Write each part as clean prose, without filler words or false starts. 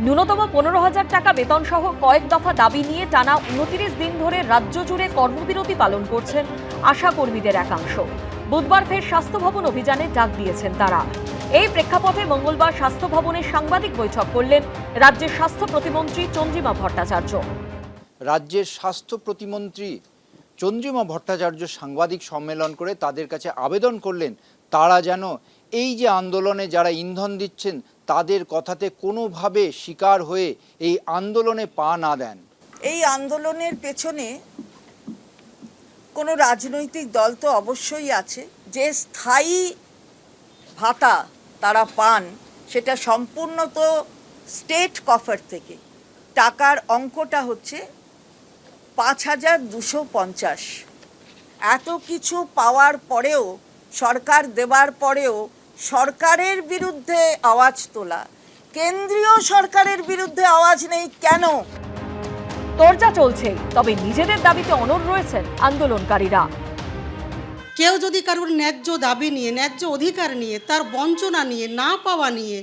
ন্যূনতম 15,000 টাকা বেতন সহ কয়েক দফা দাবি নিয়ে টানা 29 দিন ধরে রাজ্য জুড়ে কর্মবিরতি পালন করছেন আশা কর্মীদের একাংশ। বুধবার ফের স্বাস্থ্য ভবন অভিযানে ডাক দিয়েছেন তারা। এই প্রেক্ষাপটে মঙ্গলবার স্বাস্থ্য ভবনে সাংবাদিক বৈঠক করলেন রাজ্যের স্বাস্থ্য প্রতিমন্ত্রী চন্দ্রিমা ভট্টাচার্য। রাজ্যের স্বাস্থ্য প্রতিমন্ত্রী চন্দ্রিমা ভট্টাচার্য সাংবাদিক সম্মেলন করে তাদের কাছে আবেদন করলেন তারা যেন এই যে আন্দোলনে যারা ইন্ধন দিচ্ছেন তাদের কথাতে কোনোভাবে শিকার হয়ে এই আন্দোলনে পা না দেন। এই আন্দোলনের পেছনে কোনো রাজনৈতিক দল তো অবশ্যই আছে। যে স্থায়ী ভাতা তারা পান সেটা সম্পূর্ণ তো স্টেট কফার থেকে। টাকার অঙ্কটা হচ্ছে 5,250। এত কিছু পাওয়ার পরেও, সরকার দেবার পরেও সরকারের বিরুদ্ধে আওয়াজ তোলা, কেন্দ্রীয় সরকারের বিরুদ্ধে আওয়াজ নেই কেন? তোড়জা চলছে, তবে নিজেদের দাবিতে অনড় রয়েছেন আন্দোলনকারীরা। কেউ যদি কারোর ন্যায্য দাবি নিয়ে, ন্যায্য অধিকার নিয়ে, তার বঞ্চনা নিয়ে, না পাওয়া নিয়ে,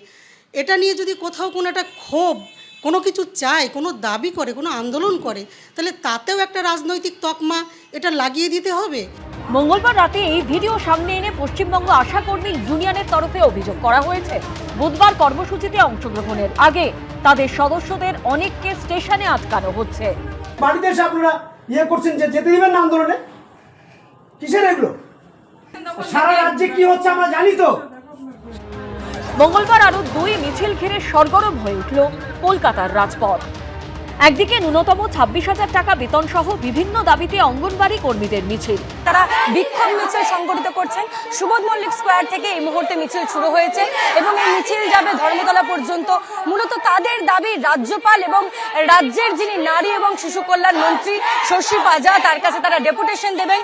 এটা নিয়ে যদি কোথাও কোনো একটা ক্ষোভ, কোনো কিছু চায়, কোনো দাবি করে, কোনো আন্দোলন করে, তাহলে তাতেও একটা রাজনৈতিক তকমা এটা লাগিয়ে দিতে হবে। মঙ্গলবার রাতে এই ভিডিও সামনে এনে পশ্চিমবঙ্গ আশা কর্মী ইউনিয়নের তরফে অভিযোগ করা হয়েছে বুধবার কর্মসূচিতে অংশগ্রহণের আগে তাদের সদস্যদের অনেককে স্টেশনে আটকানো হচ্ছে। বাড়িতে এসে আপনারা করছেন যে যেতে দিবেন না আন্দোলনে, কিসের এগুলো? সারা রাজ্যে কি হচ্ছে আমরা জানি তো। মঙ্গলবার আরো 2 মিছিল ঘিরে সরগরম হয়ে উঠল কলকাতার রাজপথ। একদিকে ন্যূনতম 26,000 টাকা বেতন সহ বিভিন্ন দাবিতে অঙ্গনবাড়ি কর্মীদের মিছিল। তারা বিক্ষোভ মিছিল সংগঠিত করছেন। সুবোধ মল্লিক স্কোয়ার থেকে এই মুহূর্তে মিছিল শুরু হয়েছে এবং এই মিছিল যাবে ধর্মতলা পর্যন্ত। মূলত তাদের দাবি রাজ্যপাল এবং রাজ্যের যিনি নারী এবং শিশু কল্যাণ মন্ত্রী শশী পাজা, তার কাছে তারা ডেপুটেশন দেবেন।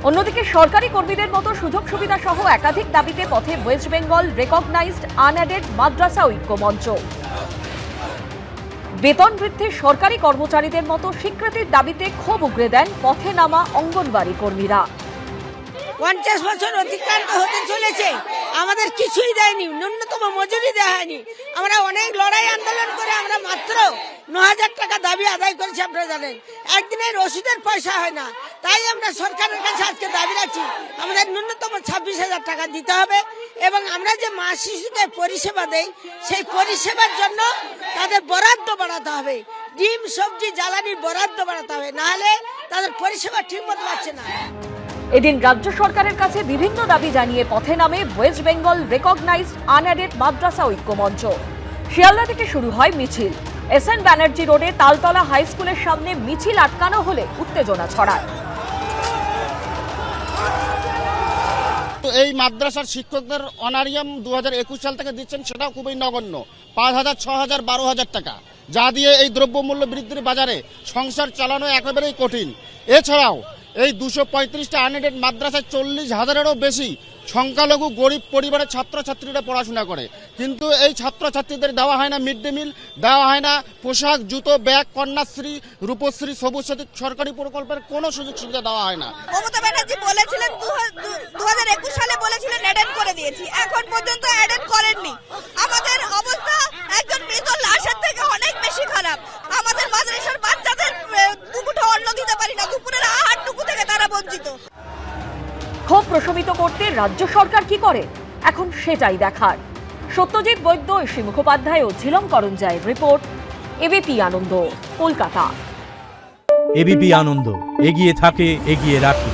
অন্যদিকে সরকারি কর্মীদের মতো সুযোগ সুবিধা সহ একাধিক দাবিতে পথে ওয়েস্ট বেঙ্গল রেকগনাইজড আনএডেড মাদ্রাসা ঐক্য মঞ্চ। বেতন বৃদ্ধির সরকারি কর্মচারীদের মতো স্বীকৃতির দাবিতে ক্ষোভ উগরে দেন পথে নামা অঙ্গনবাড়ি কর্মীরা। 50 বছর অতিক্রান্ত হতে চলেছে, আমাদের কিছুই দেয়নি, ন্যূনতম মজুরি দেওয়া হয়নি। আমরা অনেক লড়াই আন্দোলন করে আমরা মাত্র 9,000 টাকা দাবি আদায় করেছি। আপনারা জানেন একদিনের ওষুধের পয়সা হয় না, তাই আমরা সরকারের কাছে আজকে দাবি রাখছি আমাদের ন্যূনতম 26,000 টাকা দিতে হবে এবং আমরা যে মা শিশুদের পরিষেবা দেই সেই পরিষেবার জন্য তাদের বরাদ্দ বাড়াতে হবে। ডিম, সবজি, জ্বালানির বরাদ্দ বাড়াতে হবে, নাহলে তাদের পরিষেবা ঠিক মতো পাচ্ছে না। এদিন রাজ্য সরকারের কাছে বিভিন্ন দাবি জানিয়ে পথে নামে ওয়েস্ট বেঙ্গল রেকগনাইজড আনএডেড মাদ্রাসা ঐক্য মঞ্চ। শিয়ালদা থেকে শুরু হয় মিছিল। এসএন ব্যানার্জি রোডে তালতলা হাই স্কুলের সামনে মিছিল আটকানো হলে উত্তেজনা ছড়ায়। এই মাদ্রাসার শিক্ষকদের অনারিয়াম 2021 সাল থেকে দিচ্ছেন, সেটাও খুবই নগণ্য, 5,000, 6,000, 12,000 টাকা, যা দিয়ে এই দ্রব্যমূল্য বৃদ্ধির বাজারে সংসার চালানো একেবারেই কঠিন। এছাড়াও এই 235টা আনএডেড মাদ্রাসায় 40,000-এরও বেশি সংখ্যালঘু গরিব পরিবারের ছাত্রছাত্রীরা পড়াশোনা করে, কিন্তু এই ছাত্রছাত্রীদের দেওয়া হয় না মিড ডে মিল, দেওয়া হয় না পোশাক, জুতো, ব্যাগ, কন্যাশ্রী, রূপশ্রী, সবুজ সাথী সরকারি প্রকল্পের কোনো সুযোগ সুবিধা দেওয়া হয় না। মমতা ব্যানার্জি বলেছিলেন 2021 সালে বলেছিলেন অ্যাডেড করে দিয়েছি, এখন পর্যন্ত অ্যাডেড করেননি। আমাদের অবস্থা একজন মৃত লাশের থেকে অনেক বেশি খারাপ। আমাদের মাদ্রাসার বাচ্চাদের দুপুরে অন্ন দিতে পারি না, দুপুরের আহারটুকু থেকে তারা বঞ্চিত। ক্ষোভ প্রশমিত করতে রাজ্য সরকার কি করে এখন সেটাই দেখার। সত্যজিৎ বৈদ্য, ঋষি মুখোপাধ্যায় ও ঝিলম করঞ্জায়ের রিপোর্ট, এবিপি আনন্দ, কলকাতা। এবিপি আনন্দ, এগিয়ে থাকে, এগিয়ে রাখে।